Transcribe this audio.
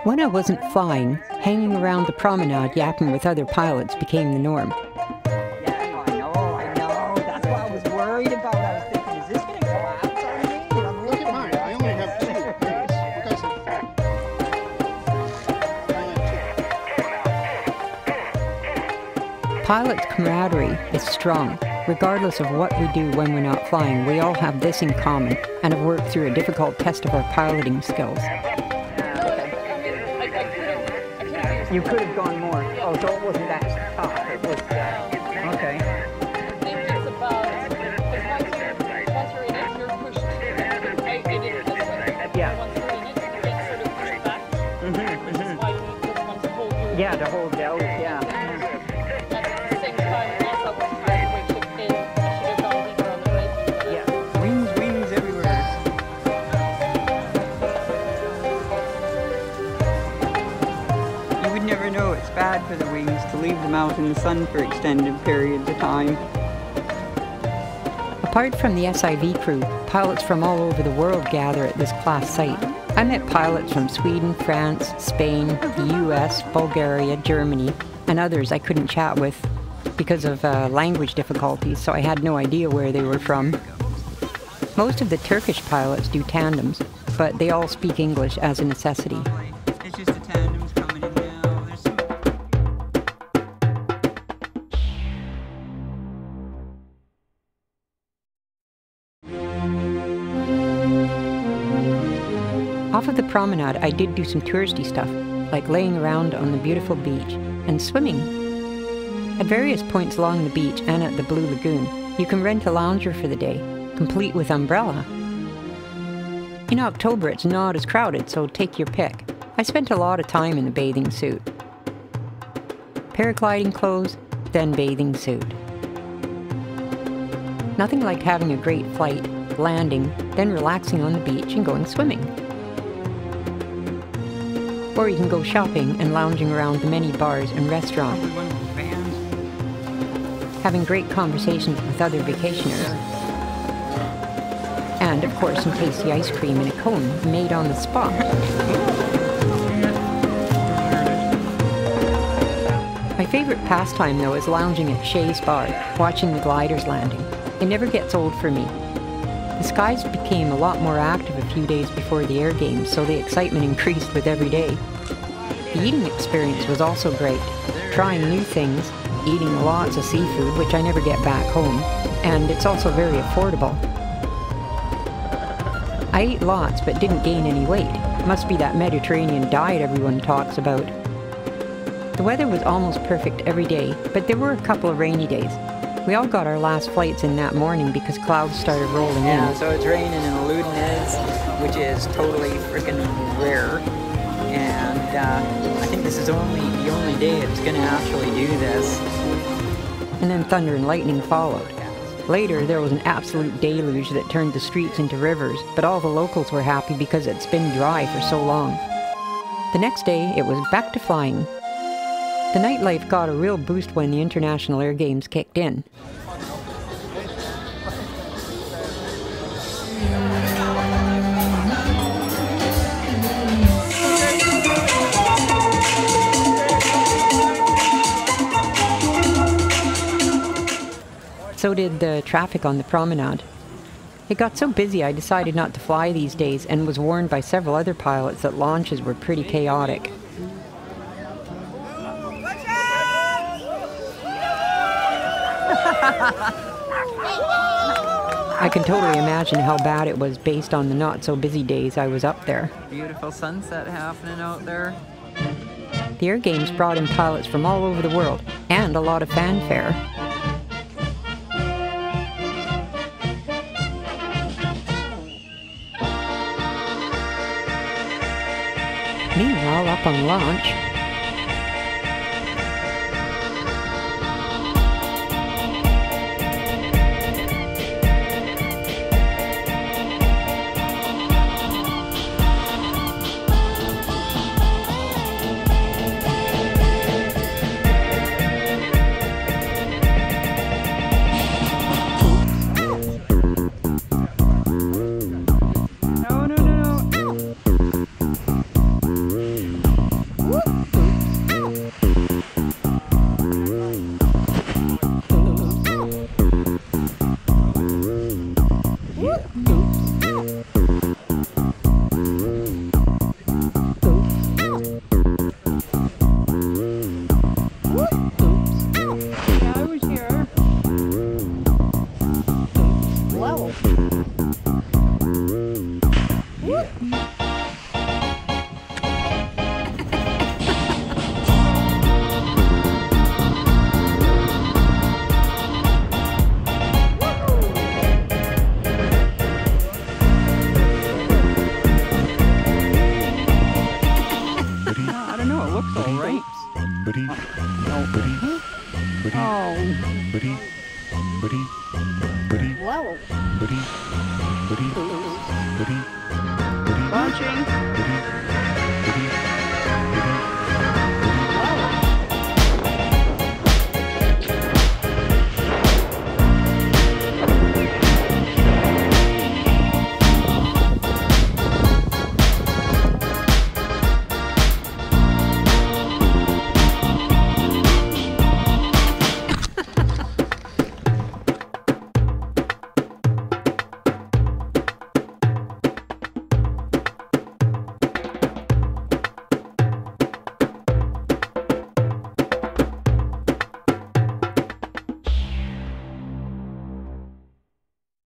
When I wasn't flying, hanging around the promenade yapping with other pilots became the norm. Yeah, I know. That's what I was worried about. I was thinking, is this going to collapse on me? Look at mine. I only have two. Pilot's camaraderie is strong. Regardless of what we do when we're not flying, we all have this in common and have worked through a difficult test of our piloting skills. You could have gone more. Oh, so it wasn't that tough. It was, okay. I think it's about, because once you're in it, you're pushed. I did it this way. Yeah. Once you're in it, you get sort of pushed back. Which is why you need this one to hold you. Yeah, to hold out, yeah. At the same time, also was trying to kick in. I should have gone deeper on the brake. Yeah. Wings everywhere. You would never know it's bad for the wings to leave them out in the sun for extended periods of time. Apart from the SIV crew, pilots from all over the world gather at this class site. I met pilots from Sweden, France, Spain, the US, Bulgaria, Germany, and others I couldn't chat with because of language difficulties, so I had no idea where they were from. Most of the Turkish pilots do tandems, but they all speak English as a necessity. It's just the tandems coming in now. There's some... Off of the promenade, I did do some touristy stuff, like laying around on the beautiful beach and swimming. At various points along the beach and at the Blue Lagoon, you can rent a lounger for the day, complete with umbrella. In October, it's not as crowded, so take your pick. I spent a lot of time in the bathing suit. Paragliding clothes, then bathing suit. Nothing like having a great flight, landing, then relaxing on the beach and going swimming. Or you can go shopping and lounging around the many bars and restaurants, having great conversations with other vacationers. And, of course, some tasty ice cream in a cone made on the spot. My favorite pastime, though, is lounging at Shay's Bar, watching the gliders landing. It never gets old for me. The skies became a lot more active a few days before the air games, so the excitement increased with every day. The eating experience was also great, trying new things, eating lots of seafood, which I never get back home, and it's also very affordable. I ate lots but didn't gain any weight. Must be that Mediterranean diet everyone talks about. The weather was almost perfect every day, but there were a couple of rainy days. We all got our last flights in that morning because clouds started rolling in. Yeah, so it's raining in Oludeniz, which is totally freaking rare. And I think this is the only day it's going to actually do this. And then thunder and lightning followed. Later, there was an absolute deluge that turned the streets into rivers, but all the locals were happy because it's been dry for so long. The next day, it was back to flying. The nightlife got a real boost when the International Air Games kicked in. So did the traffic on the promenade. It got so busy I decided not to fly these days and was warned by several other pilots that launches were pretty chaotic. I can totally imagine how bad it was based on the not-so-busy days I was up there. Beautiful sunset happening out there. The Air Games brought in pilots from all over the world, and a lot of fanfare. Meanwhile, up on launch, I don't know, it looks all right. Wow. Launching.